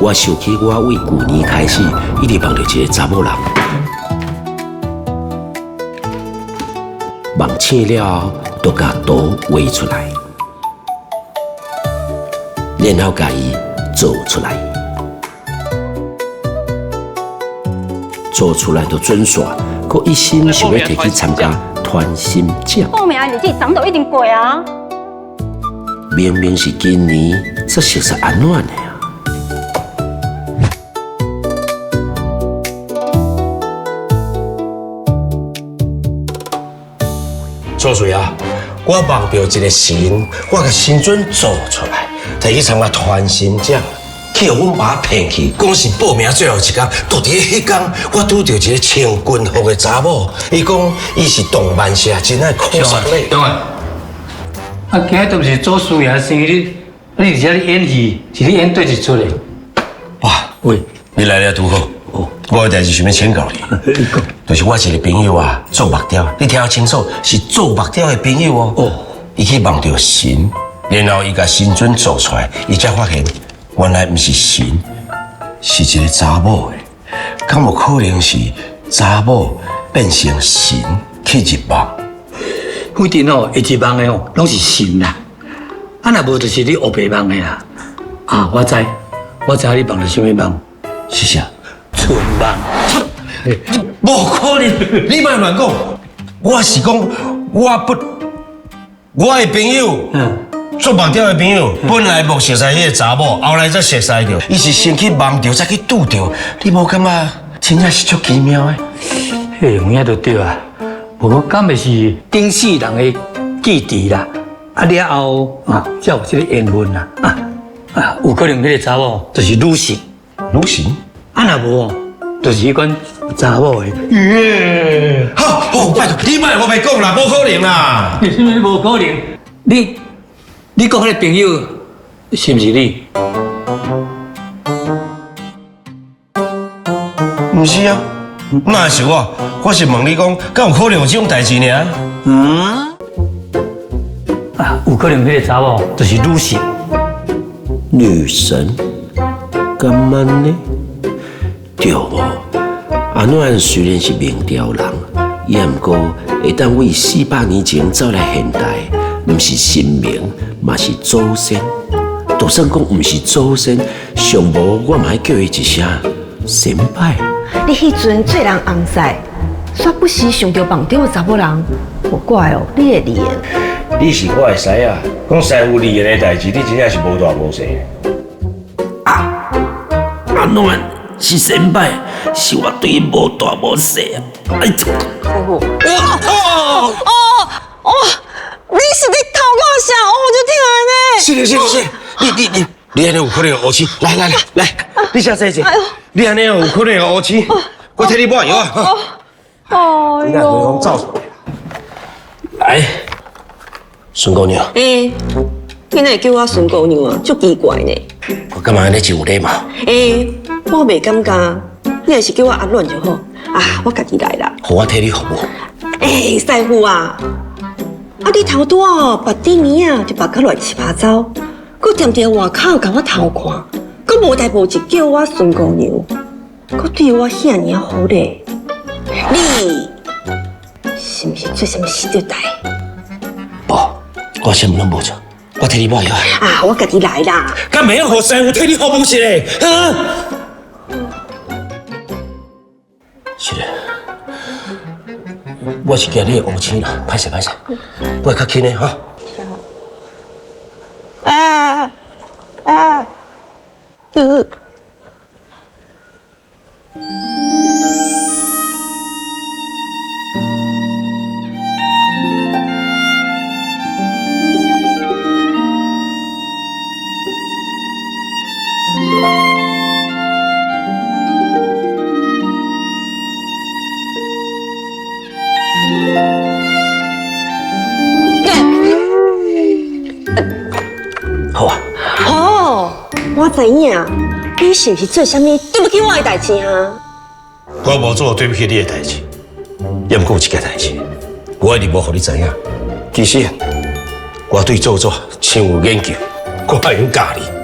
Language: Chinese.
我想起我为旧年开始一直梦到一个查某人，梦醒了就甲图画出来，然后甲伊做出来，做出来就准煞，佮一心想要摕去参加传心奖。报名的日子早都一定过啊！明明是今年，这是安怎的啊？做水啊！我梦到一个神，我甲神准做出来，摕去参加传心奖，去互阮爸骗去，讲是报名最后一天，就伫迄天，我拄到一个穿军服的查某，伊讲伊是动漫社真爱考察咧。当然，啊，今日都是做事业生日，你而且你演戏，是你演对一出的。哇，喂，你来了拄好。哦，我有代志想要请教你。就是我一个朋友啊，做木雕，你听清楚，是做木雕的朋友哦。哦，伊去梦到神，然后伊甲神准做出来，伊才发现原来不是神，是一个查某的。敢有可能是查某变成神去入梦？不一定哦，会入梦的哦，拢是神啦。啊，若无就是你黑白梦的啦。啊，我知你梦到什么梦？是啥？春梦。无可能，你莫乱讲。我是讲，我的朋友，做木雕的朋友，本来无熟悉迄个查某，后来才熟悉着。伊是先去梦着，再去拄着。你无感觉真正是足奇妙的？嘿，有影就对啊。无我感觉是顶世人的记忆啦。啊了后啊，才有这个缘分啦。有可能迄个查某就是女神。女神？啊，若无就是迄款查某的。好，拜托，你莫我袂讲啦，无可能啦。为什么无可能？你讲迄个朋友是毋是你？毋是啊，哪是我？我是问你讲，敢有可能有这种代志呢？有可能迄个查某就是女神。女神？干嘛呢？对无？阿暖虽然是明朝人，也毋过会当为400年前走来现代，毋是神明，嘛是祖先。就算讲毋是祖先，上无我嘛要叫伊一声先拜。你迄阵做人红晒，煞不时想到梦中的查某人，无怪哦，你会离言。你是我的师啊，讲师傅离言的代志，你真正是无大无小。阿暖是先拜，是我对伊无大无小啊！哎，师傅，你是咧偷我啥？我就听安尼。是，你安尼有可能有黑青，来，你先坐一下。你安尼有可能有黑青，我替你抹药啊。哎你那回风走出来。来，孙姑娘。你哪叫我孙姑娘啊？足奇怪呢。我干嘛安尼就有礼貌？我袂感觉，你若是叫我阿乱就好。我家己来啦。互我替你服务。师傅啊，你头拄白底面啊，就白甲乱七八糟，佮踮伫外口甲我偷看，佮无代无志叫我孙姑娘，佮对我遐尔好咧。你是毋是做什么死着代？无，我什么拢无做，我替你抹药。我家己来啦。干咩要互师傅替你服务是嘞？是嘞，我是惊你会黑青啦，歹势，我会较轻的哈。好啊。我知影，你是不是做啥物对不起我的代志啊？我无做对不起你的代志，也毋过有一件代志，我一直无互你知影。其实我对做唱有研究，我会用教你。